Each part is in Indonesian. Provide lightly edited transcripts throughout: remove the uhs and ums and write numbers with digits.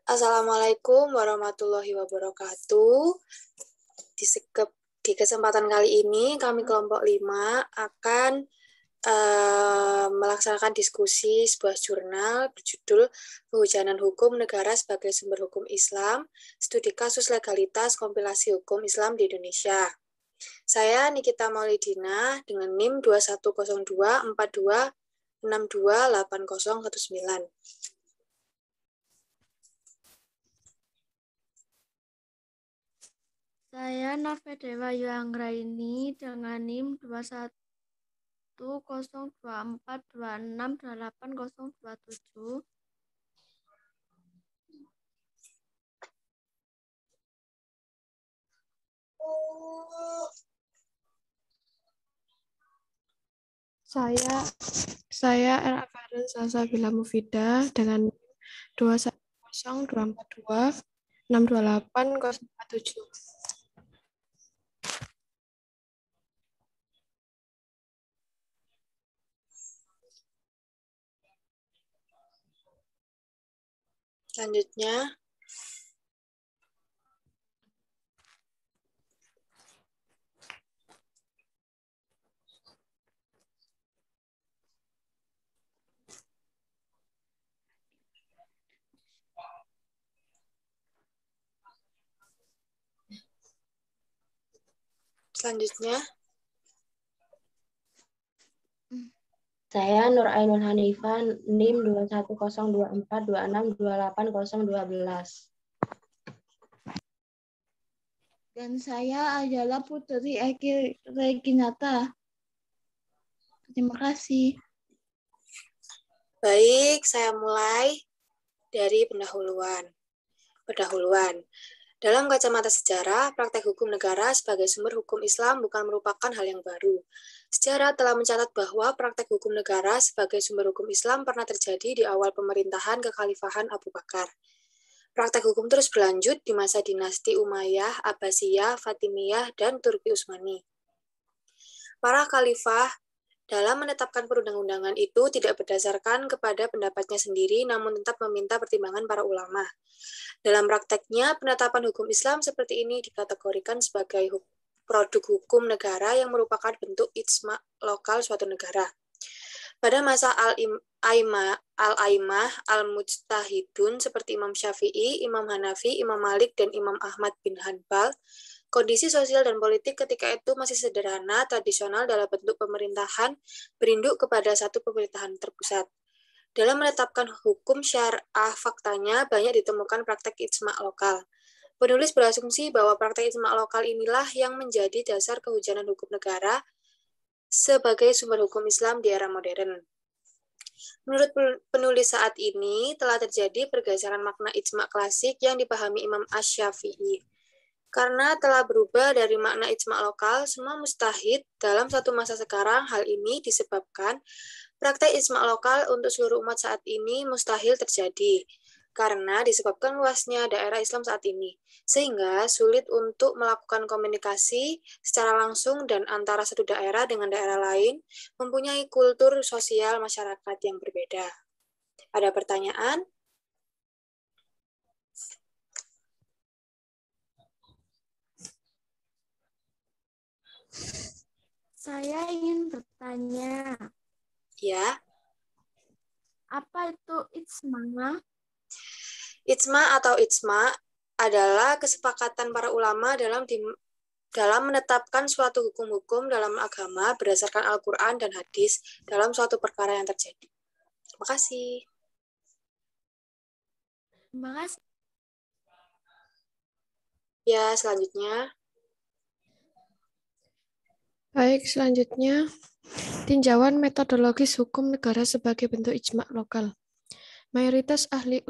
Assalamualaikum warahmatullahi wabarakatuh. Di kesempatan kali ini, kami kelompok 5 akan melaksanakan diskusi sebuah jurnal berjudul Kehujanan Hukum Negara sebagai Sumber Hukum Islam, Studi Kasus Legalitas Kompilasi Hukum Islam di Indonesia. Saya Nikita Maulidina dengan NIM 210242628019. Saya Norvedewa Yuanggraini dengan NIM 210242628027. Saya R. Faren Salsabila Mufida dengan 210242628047. Selanjutnya, Saya Nur Ainul Hanifah, NIM 210242628012. Dan saya adalah Putri Eki Reginata. Terima kasih. baik, saya mulai dari pendahuluan. Dalam kacamata sejarah, praktek hukum negara sebagai sumber hukum Islam bukan merupakan hal yang baru. Sejarah telah mencatat bahwa praktek hukum negara sebagai sumber hukum Islam pernah terjadi di awal pemerintahan Kekhalifahan Abu Bakar. Praktek hukum terus berlanjut di masa dinasti Umayyah, Abbasiyah, Fatimiyah, dan Turki Utsmani. Para khalifah dalam menetapkan perundang-undangan itu tidak berdasarkan kepada pendapatnya sendiri, namun tetap meminta pertimbangan para ulama. Dalam prakteknya, penetapan hukum Islam seperti ini dikategorikan sebagai produk hukum negara yang merupakan bentuk ijma' lokal suatu negara. Pada masa al-aimah, al-mujtahidun seperti Imam Syafi'i, Imam Hanafi, Imam Malik, dan Imam Ahmad bin Hanbal, kondisi sosial dan politik ketika itu masih sederhana, tradisional dalam bentuk pemerintahan, berinduk kepada satu pemerintahan terpusat. Dalam menetapkan hukum syar'ah, faktanya banyak ditemukan praktek ijma' lokal. Penulis berasumsi bahwa praktek ijma' lokal inilah yang menjadi dasar kehujanan hukum negara sebagai sumber hukum Islam di era modern. Menurut penulis saat ini, telah terjadi pergeseran makna ijma' klasik yang dipahami Imam Asy-Syafi'i. Karena telah berubah dari makna ijma' lokal, semua mustahid dalam satu masa sekarang. Hal ini disebabkan praktek ijma' lokal untuk seluruh umat saat ini mustahil terjadi, karena disebabkan luasnya daerah Islam saat ini, sehingga sulit untuk melakukan komunikasi secara langsung dan antara satu daerah dengan daerah lain mempunyai kultur sosial masyarakat yang berbeda. Ada pertanyaan? Saya ingin bertanya. Ya. Apa itu ijma'? Ijma' atau ijma' adalah kesepakatan para ulama dalam menetapkan suatu hukum-hukum dalam agama berdasarkan Al-Quran dan hadis dalam suatu perkara yang terjadi. Terima kasih. Terima kasih. Ya, selanjutnya. Baik, selanjutnya tinjauan metodologis hukum negara sebagai bentuk ijma' lokal. Mayoritas ahli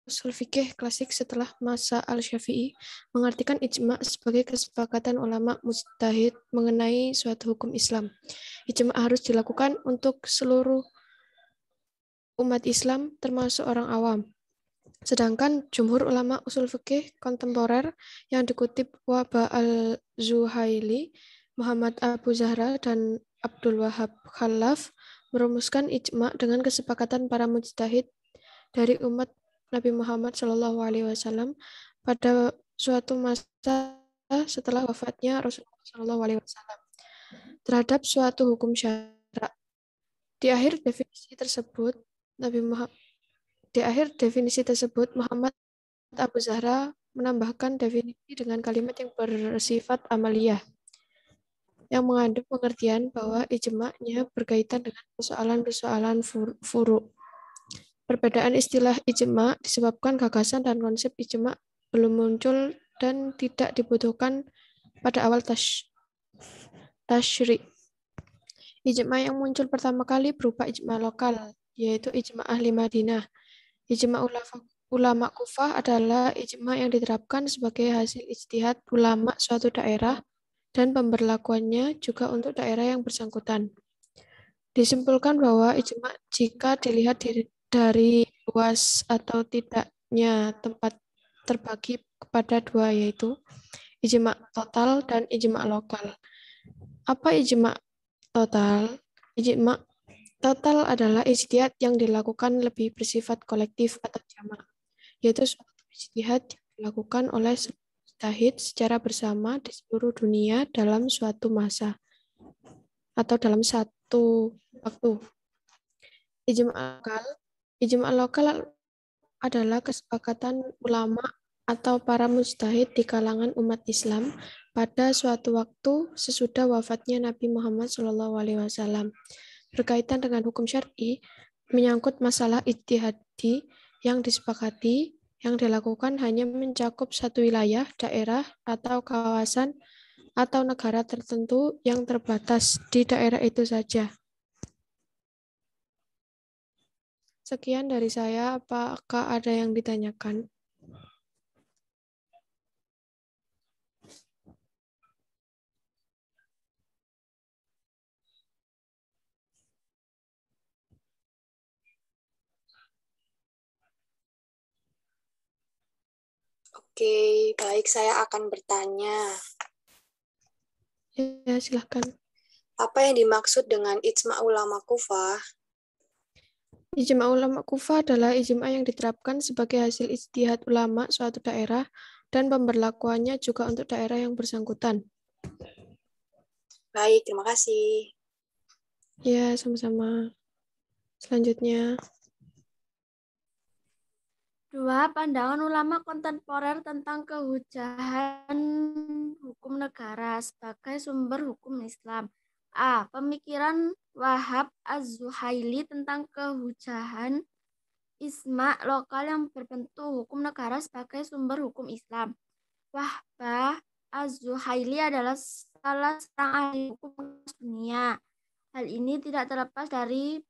usul fikih klasik setelah masa al-Syafi'i mengartikan ijma' sebagai kesepakatan ulama mujtahid mengenai suatu hukum Islam. Ijma' harus dilakukan untuk seluruh umat Islam termasuk orang awam. Sedangkan jumhur ulama usul fikih kontemporer yang dikutip Wahba al-Zuhaili, Muhammad Abu Zahra, dan Abdul Wahab Khalaf merumuskan ijma' dengan kesepakatan para mujtahid dari umat Nabi Muhammad SAW pada suatu masa setelah wafatnya Rasulullah SAW terhadap suatu hukum syara. Di akhir definisi tersebut, Muhammad Abu Zahra menambahkan definisi dengan kalimat yang bersifat amaliyah, yang mengandung pengertian bahwa ijma'-nya berkaitan dengan persoalan-persoalan furu'. Perbedaan istilah ijma' disebabkan gagasan dan konsep ijma' belum muncul dan tidak dibutuhkan pada awal tasyri'. Ijma' yang muncul pertama kali berupa ijma' lokal, yaitu ijma' ahli Madinah. Ijma' ulama Kufah adalah ijma' yang diterapkan sebagai hasil ijtihad ulama suatu daerah dan pemberlakuannya juga untuk daerah yang bersangkutan. Disimpulkan bahwa ijma' jika dilihat dari luas atau tidaknya tempat terbagi kepada dua, yaitu ijma' total dan ijma' lokal. Apa ijma' total? Ijma' total adalah ijtihad yang dilakukan lebih bersifat kolektif atau jamak, yaitu suatu ijtihad yang dilakukan oleh mujtahid secara bersama di seluruh dunia dalam suatu masa atau dalam satu waktu. Ijma' lokal adalah kesepakatan ulama atau para mujtahid di kalangan umat Islam pada suatu waktu sesudah wafatnya Nabi Muhammad SAW berkaitan dengan hukum syar'i menyangkut masalah ijtihadi yang disepakati yang dilakukan hanya mencakup satu wilayah, daerah, atau kawasan atau negara tertentu yang terbatas di daerah itu saja. Sekian dari saya, apakah ada yang ditanyakan? Oke, baik, saya akan bertanya. Ya, silahkan. Apa yang dimaksud dengan ijma' ulama Kufah? Ijma' ulama Kufah adalah ijma' yang diterapkan sebagai hasil ijtihad ulama suatu daerah dan pemberlakuannya juga untuk daerah yang bersangkutan. Baik, terima kasih. Ya, sama-sama. Selanjutnya. 2. Pandangan ulama kontemporer tentang kehujahan hukum negara sebagai sumber hukum Islam. A. Pemikiran Wahab Az-Zuhaili tentang kehujahan ijma' lokal yang berbentuk hukum negara sebagai sumber hukum Islam. Wahab Az-Zuhaili adalah salah seorang ahli hukum dunia. Hal ini tidak terlepas dari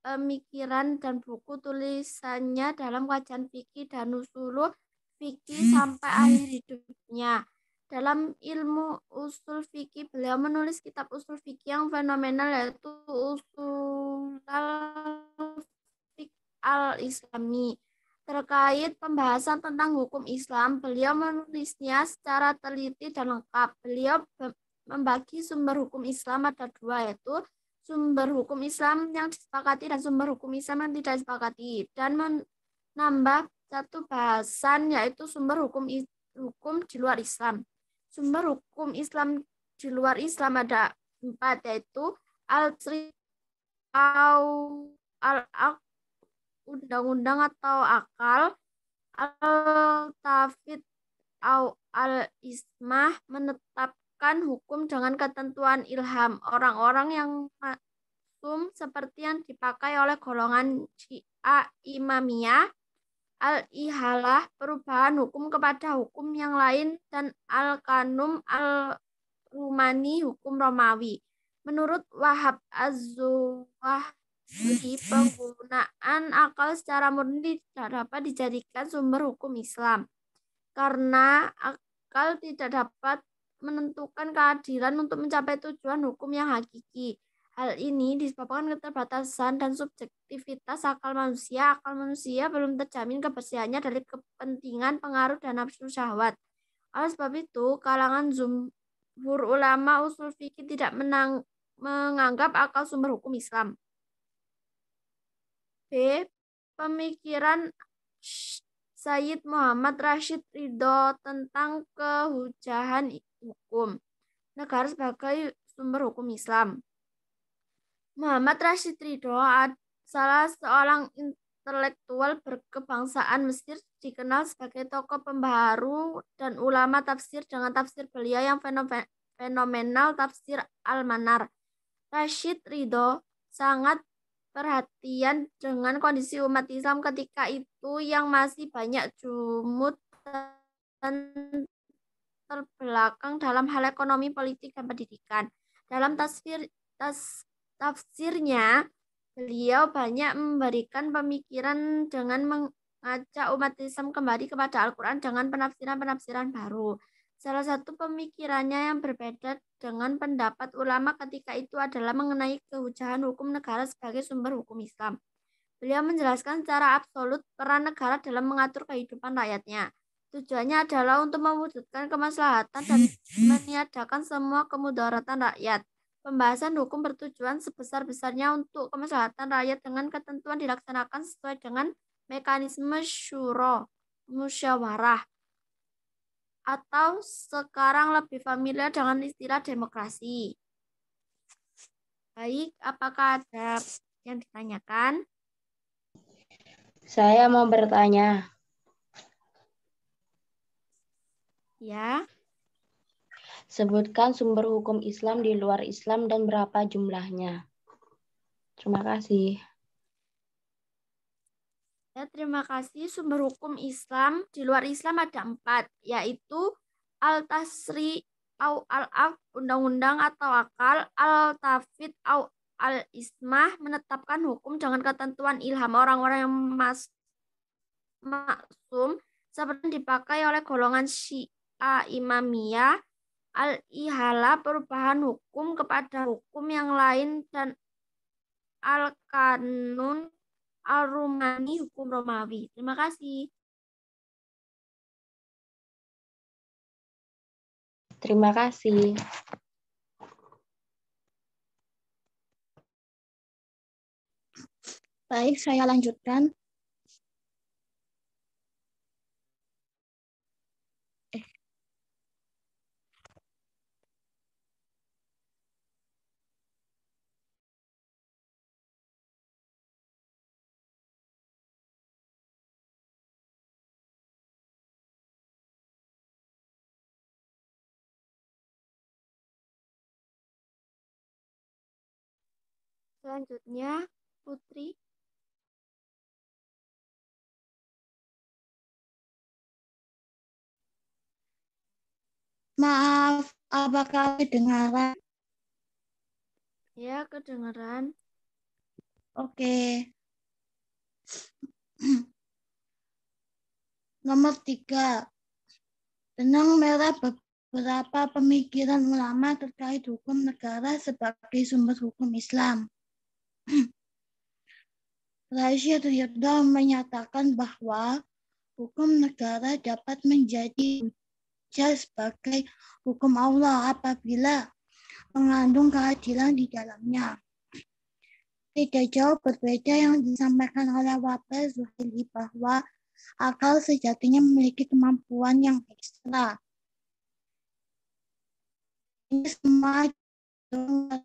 pemikiran dan buku tulisannya dalam kajian fikih dan usul fikih sampai akhir hidupnya. Dalam ilmu usul fikih, beliau menulis kitab usul fikih yang fenomenal, yaitu Usul al-Fiqh al-Islami. Terkait pembahasan tentang hukum Islam, beliau menulisnya secara teliti dan lengkap. Beliau membagi sumber hukum Islam ada dua, yaitu sumber hukum Islam yang disepakati dan sumber hukum Islam yang tidak disepakati, dan menambah satu bahasan, yaitu sumber hukum di luar Islam. Sumber hukum Islam di luar Islam ada 4, yaitu undang-undang atau akal, al-tafid al-ismah, menetapkan hukum dengan ketentuan ilham, orang-orang yang maksum seperti yang dipakai oleh golongan Syiah Imamiyah, al-ihalah, perubahan hukum kepada hukum yang lain, dan al-kanum al-rumani, hukum Romawi. Menurut Wahab Az-Zuhaili, penggunaan akal secara murni tidak dapat dijadikan sumber hukum Islam, karena akal tidak dapat menentukan keadilan untuk mencapai tujuan hukum yang hakiki. Hal ini disebabkan keterbatasan dan subjektivitas akal manusia. Akal manusia belum terjamin kebersihannya dari kepentingan, pengaruh, dan nafsu syahwat. Oleh sebab itu, kalangan jumhur ulama usul fikih tidak menganggap akal sumber hukum Islam. B. Pemikiran Sayyid Muhammad Rashid Ridho tentang kehujahan hukum negara sebagai sumber hukum Islam. Muhammad Rashid Ridho salah seorang intelektual berkebangsaan Mesir, dikenal sebagai tokoh pembaharu dan ulama tafsir dengan tafsir beliau yang fenomenal, tafsir Al-Manar. Rashid Ridho sangat perhatian dengan kondisi umat Islam ketika itu yang masih banyak jumud dan terbelakang dalam hal ekonomi, politik, dan pendidikan. Dalam tafsirnya, beliau banyak memberikan pemikiran dengan mengajak umat Islam kembali kepada Al-Quran dengan penafsiran-penafsiran baru. Salah satu pemikirannya yang berbeda dengan pendapat ulama ketika itu adalah mengenai kehujahan hukum negara sebagai sumber hukum Islam. Beliau menjelaskan secara absolut peran negara dalam mengatur kehidupan rakyatnya. Tujuannya adalah untuk mewujudkan kemaslahatan dan meniadakan semua kemudaratan rakyat. Pembahasan hukum bertujuan sebesar-besarnya untuk kemaslahatan rakyat dengan ketentuan dilaksanakan sesuai dengan mekanisme syuro, musyawarah, atau sekarang lebih familiar dengan istilah demokrasi. Baik, apakah ada yang ditanyakan? Saya mau bertanya. Ya. Sebutkan sumber hukum Islam di luar Islam dan berapa jumlahnya. Terima kasih. Ya, terima kasih. Sumber hukum Islam di luar Islam ada 4, yaitu Al-Tasri au Al-Af, undang-undang atau akal, Al-Tafid au Al-Ismah, menetapkan hukum dengan ketentuan ilham orang-orang yang maksum, seperti yang dipakai oleh golongan Syiah Imamiyah, Al-Ihala, perubahan hukum kepada hukum yang lain, dan Al-Kanun Al-Rumani, hukum Romawi. Terima kasih. Terima kasih. Baik, saya lanjutkan. Selanjutnya, Putri. Maaf, apakah kedengaran? Ya, kedengaran. Oke. Nomor 3. Benang merah beberapa pemikiran ulama terkait hukum negara sebagai sumber hukum Islam. Rashid Ridho menyatakan bahwa hukum negara dapat menjadi hujjah sebagai hukum Allah apabila mengandung keadilan di dalamnya. Tidak jauh berbeda yang disampaikan oleh Wabah Zuhaili bahwa akal sejatinya memiliki kemampuan yang ekstra. Ini semua menggunakan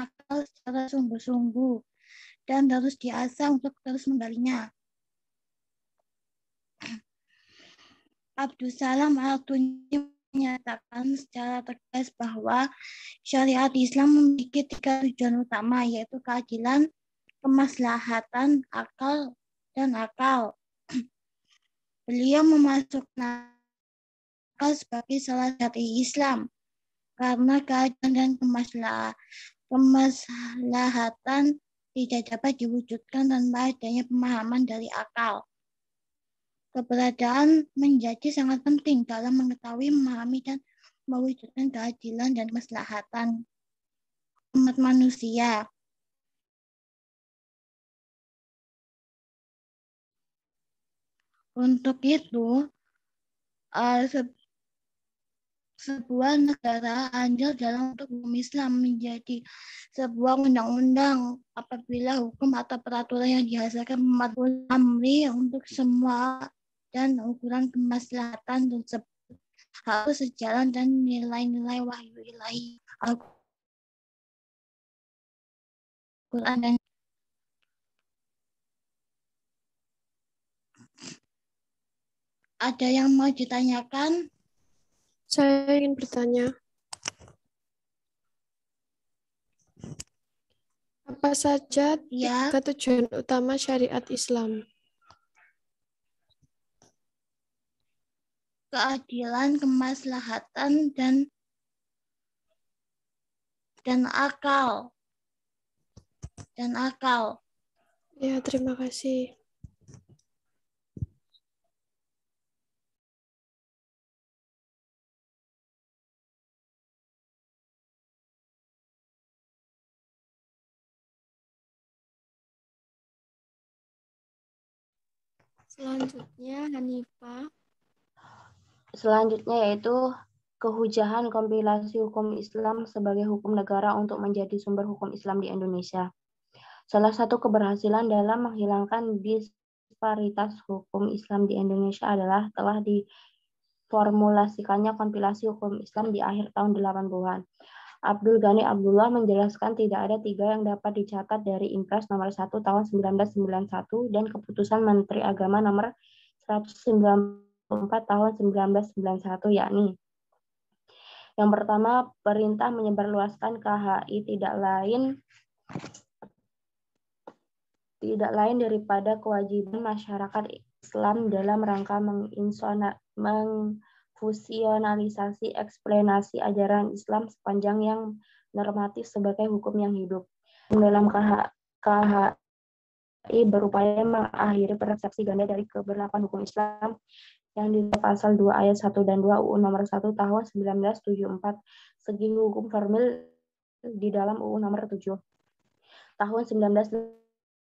akal secara sungguh-sungguh dan harus diasah untuk terus menggalinya. Abdussalam Al-Tunji menyatakan secara tegas bahwa syariat Islam memiliki 3 tujuan utama, yaitu keadilan, kemaslahatan, akal, dan akal. Beliau memasukkan akal sebagai salah satu Islam karena keadilan dan kemaslahatan tidak dapat diwujudkan tanpa adanya pemahaman dari akal. Keberadaan menjadi sangat penting dalam mengetahui, memahami, dan mewujudkan keadilan dan kemaslahatan umat manusia. Untuk itu, sebuah negara andil dalam bentuk hukum Islam menjadi sebuah undang-undang apabila hukum atau peraturan yang dihasilkan memadul amri untuk semua dan ukuran kemaslahatan tersebut harus sejalan dan nilai-nilai wahyu ilahi Al-Quran dan ada yang mau ditanyakan? Saya ingin bertanya, apa saja Ya. 3 tujuan utama syariat Islam? Keadilan, kemaslahatan, dan akal. Ya, terima kasih. Selanjutnya Hanifah. Selanjutnya yaitu kehujahan kompilasi hukum Islam sebagai hukum negara untuk menjadi sumber hukum Islam di Indonesia. Salah satu keberhasilan dalam menghilangkan disparitas hukum Islam di Indonesia adalah telah diformulasikannya kompilasi hukum Islam di akhir tahun 80-an. Abdul Ghani Abdullah menjelaskan tidak ada 3 yang dapat dicatat dari Impres nomor 1 tahun 1991 dan Keputusan Menteri Agama nomor 194 tahun 1991, yakni yang pertama, perintah menyebarluaskan KHI tidak lain daripada kewajiban masyarakat Islam dalam rangka mengfusionalisasi eksplanasi ajaran Islam sepanjang yang normatif sebagai hukum yang hidup. Dalam KHI berupaya mengakhiri persepsi ganda dari keberlakuan hukum Islam yang di pasal 2 ayat 1 dan 2 UU nomor 1 tahun 1974 segi hukum formil di dalam UU nomor 7 tahun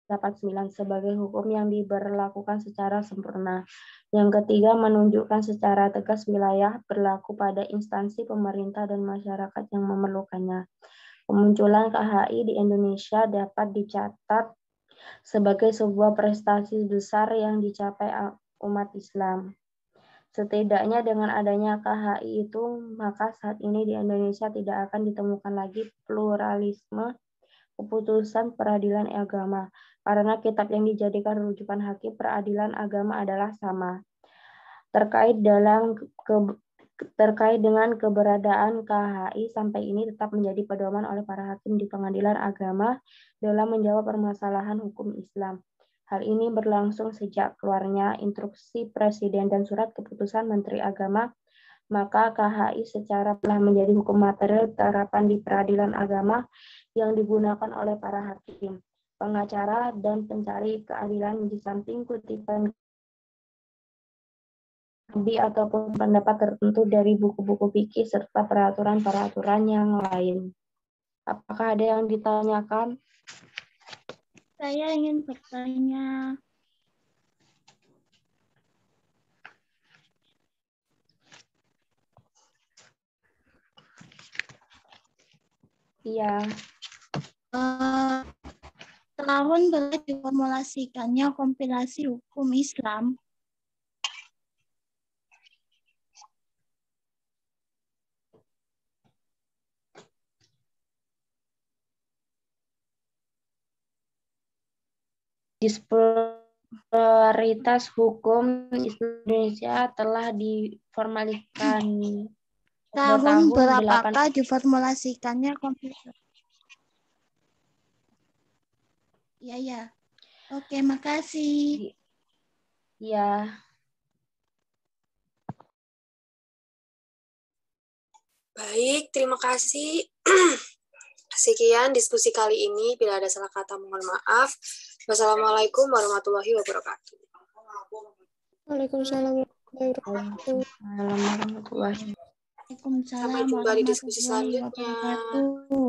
1989 sebagai hukum yang diberlakukan secara sempurna. Yang ketiga, menunjukkan secara tegas wilayah berlaku pada instansi pemerintah dan masyarakat yang memerlukannya. Kemunculan KHI di Indonesia dapat dicatat sebagai sebuah prestasi besar yang dicapai umat Islam. Setidaknya dengan adanya KHI itu, maka saat ini di Indonesia tidak akan ditemukan lagi pluralisme keputusan peradilan agama, karena kitab yang dijadikan rujukan hakim peradilan agama adalah sama. Terkait dengan keberadaan KHI sampai ini tetap menjadi pedoman oleh para hakim di pengadilan agama dalam menjawab permasalahan hukum Islam. Hal ini berlangsung sejak keluarnya instruksi Presiden dan surat keputusan Menteri Agama, maka KHI secara telah menjadi hukum material terapan di peradilan agama yang digunakan oleh para hakim, pengacara, dan pencari keadilan di samping kutipan nabi ataupun pendapat tertentu dari buku-buku fikih serta peraturan-peraturan yang lain. Apakah ada yang ditanyakan? Saya ingin bertanya. Iya. Tahun berapa diformulasikannya kompilasi hukum Islam? Disparitas hukum Indonesia telah diformulasikan tahun berapakah diformulasikannya kompilasi? Ya. Oke, makasih. Ya. Baik, terima kasih. Sekian diskusi kali ini. Bila ada salah kata, mohon maaf. Wassalamualaikum warahmatullahi wabarakatuh. Waalaikumsalam warahmatullahi wabarakatuh. Waalaikumsalam Sampai jumpa di diskusi warahmatullahi selanjutnya. wabarakatuh.